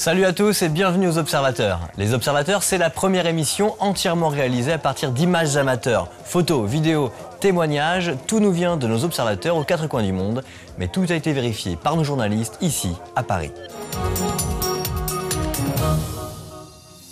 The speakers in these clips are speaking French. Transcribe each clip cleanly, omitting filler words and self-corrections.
Salut à tous et bienvenue aux Observateurs. Les Observateurs, c'est la première émission entièrement réalisée à partir d'images amateurs. Photos, vidéos, témoignages, tout nous vient de nos observateurs aux quatre coins du monde. Mais tout a été vérifié par nos journalistes ici, à Paris.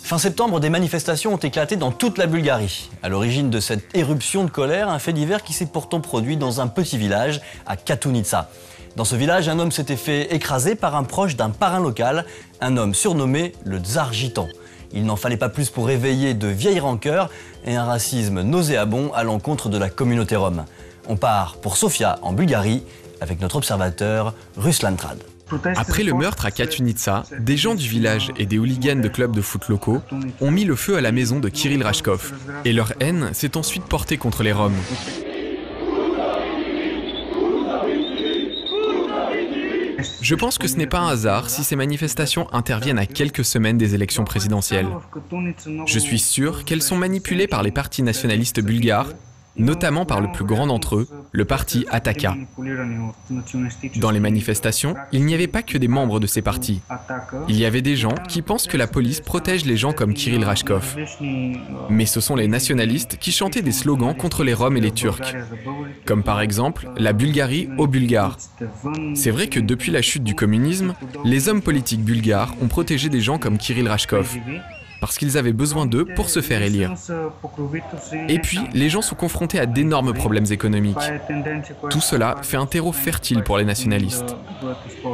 Fin septembre, des manifestations ont éclaté dans toute la Bulgarie. À l'origine de cette éruption de colère, un fait divers qui s'est pourtant produit dans un petit village, à Katunica. Dans ce village, un homme s'était fait écraser par un proche d'un parrain local, un homme surnommé le Tsar Gitan. Il n'en fallait pas plus pour réveiller de vieilles rancœurs et un racisme nauséabond à l'encontre de la communauté rome. On part pour Sofia, en Bulgarie, avec notre observateur Ruslan Trad. Après le meurtre à Katunica, des gens du village et des hooligans de clubs de foot locaux ont mis le feu à la maison de Kirill Rashkov. Et leur haine s'est ensuite portée contre les Roms. Je pense que ce n'est pas un hasard si ces manifestations interviennent à quelques semaines des élections présidentielles. Je suis sûr qu'elles sont manipulées par les partis nationalistes bulgares, notamment par le plus grand d'entre eux, le parti Ataka. Dans les manifestations, il n'y avait pas que des membres de ces partis. Il y avait des gens qui pensent que la police protège les gens comme Kirill Rashkov. Mais ce sont les nationalistes qui chantaient des slogans contre les Roms et les Turcs. Comme par exemple, la Bulgarie aux Bulgares. C'est vrai que depuis la chute du communisme, les hommes politiques bulgares ont protégé des gens comme Kirill Rashkov, parce qu'ils avaient besoin d'eux pour se faire élire. Et puis, les gens sont confrontés à d'énormes problèmes économiques. Tout cela fait un terreau fertile pour les nationalistes.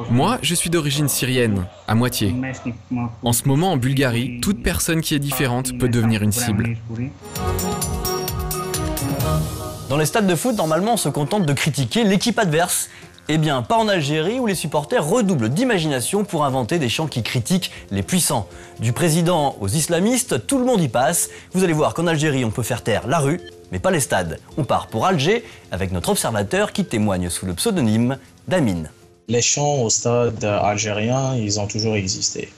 Moi, je suis d'origine syrienne, à moitié. En ce moment, en Bulgarie, toute personne qui est différente peut devenir une cible. Dans les stades de foot, normalement, on se contente de critiquer l'équipe adverse. Eh bien, pas en Algérie où les supporters redoublent d'imagination pour inventer des chants qui critiquent les puissants. Du président aux islamistes, tout le monde y passe. Vous allez voir qu'en Algérie, on peut faire taire la rue, mais pas les stades. On part pour Alger avec notre observateur qui témoigne sous le pseudonyme d'Amine. Les chants au stade algérien, ils ont toujours existé.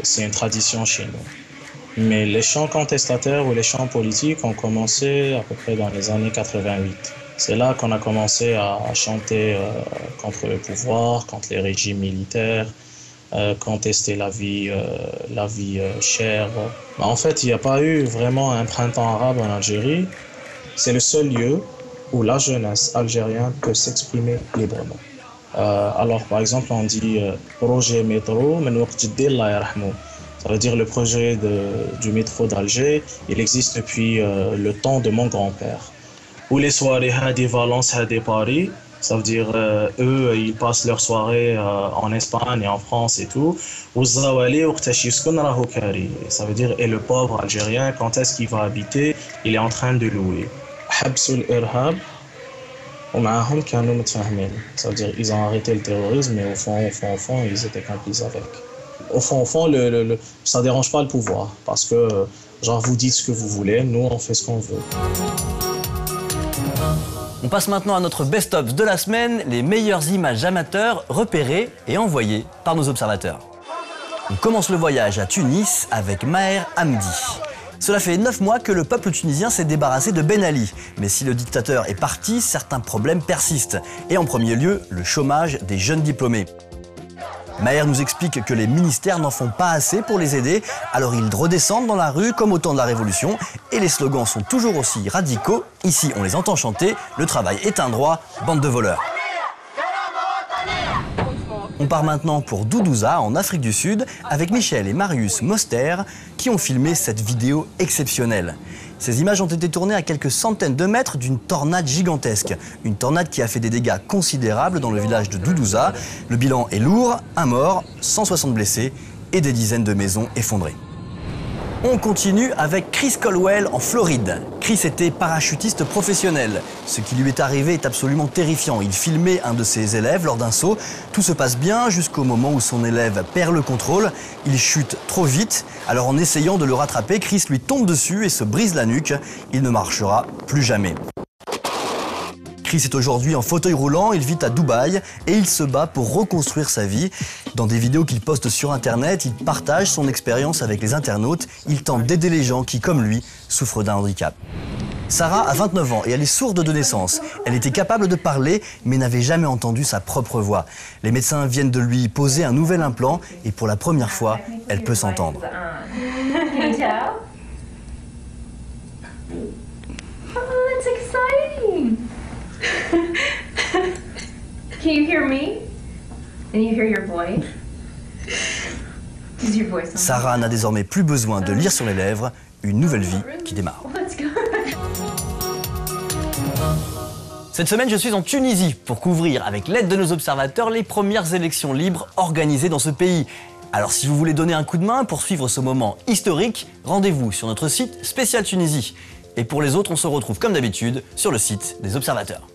C'est une tradition chez nous. Mais les chants contestataires ou les chants politiques ont commencé à peu près dans les années 88. C'est là qu'on a commencé à chanter contre le pouvoir, contre les régimes militaires, contester la vie chère. En fait, il n'y a pas eu vraiment un printemps arabe en Algérie. C'est le seul lieu où la jeunesse algérienne peut s'exprimer librement. Alors, par exemple, on dit « projet métro, men waqt jiddi Allah yarhamou ». Ça veut dire le projet du métro d'Alger, il existe depuis le temps de mon grand-père. Ou les soirées Hadi Valence, Hadi Paris, ça veut dire eux, ils passent leur soirée en Espagne et en France et tout. Ou Zawali ou Ktashiskun Rahoukari, ça veut dire et le pauvre algérien, quand est-ce qu'il va habiter, il est en train de louer. Habsul Irhab, ou Ma'ahum Kanu Mutfahmin, ça veut dire ils ont arrêté le terrorisme, mais au fond, ils étaient complices avec. Au fond, ça dérange pas le pouvoir, parce que genre vous dites ce que vous voulez, nous on fait ce qu'on veut. On passe maintenant à notre best-of de la semaine, les meilleures images amateurs repérées et envoyées par nos observateurs. On commence le voyage à Tunis avec Maher Hamdi. Cela fait 9 mois que le peuple tunisien s'est débarrassé de Ben Ali. Mais si le dictateur est parti, certains problèmes persistent. Et en premier lieu, le chômage des jeunes diplômés. Maher nous explique que les ministères n'en font pas assez pour les aider, alors ils redescendent dans la rue comme au temps de la Révolution, et les slogans sont toujours aussi radicaux. Ici, on les entend chanter « Le travail est un droit, bande de voleurs ». On part maintenant pour Doudouza, en Afrique du Sud, avec Michel et Marius Moster, qui ont filmé cette vidéo exceptionnelle. Ces images ont été tournées à quelques centaines de mètres d'une tornade gigantesque. Une tornade qui a fait des dégâts considérables dans le village de Doudouza. Le bilan est lourd, 1 mort, 160 blessés et des dizaines de maisons effondrées. On continue avec Chris Colwell en Floride. Chris était parachutiste professionnel. Ce qui lui est arrivé est absolument terrifiant. Il filmait un de ses élèves lors d'un saut. Tout se passe bien jusqu'au moment où son élève perd le contrôle. Il chute trop vite. Alors en essayant de le rattraper, Chris lui tombe dessus et se brise la nuque. Il ne marchera plus jamais. Chris est aujourd'hui en fauteuil roulant, il vit à Dubaï et il se bat pour reconstruire sa vie. Dans des vidéos qu'il poste sur Internet, il partage son expérience avec les internautes. Il tente d'aider les gens qui, comme lui, souffrent d'un handicap. Sarah a 29 ans et elle est sourde de naissance. Elle était capable de parler, mais n'avait jamais entendu sa propre voix. Les médecins viennent de lui poser un nouvel implant et pour la première fois, elle peut s'entendre. Oh, that's exciting! Can you hear me? And you hear your voice? Is your voice on? Sarah n'a désormais plus besoin de lire sur les lèvres, une nouvelle vie qui démarre. Oh, that's good. Cette semaine, je suis en Tunisie pour couvrir, avec l'aide de nos observateurs, les premières élections libres organisées dans ce pays. Alors si vous voulez donner un coup de main pour suivre ce moment historique, rendez-vous sur notre site spécial Tunisie. Et pour les autres, on se retrouve comme d'habitude sur le site des observateurs.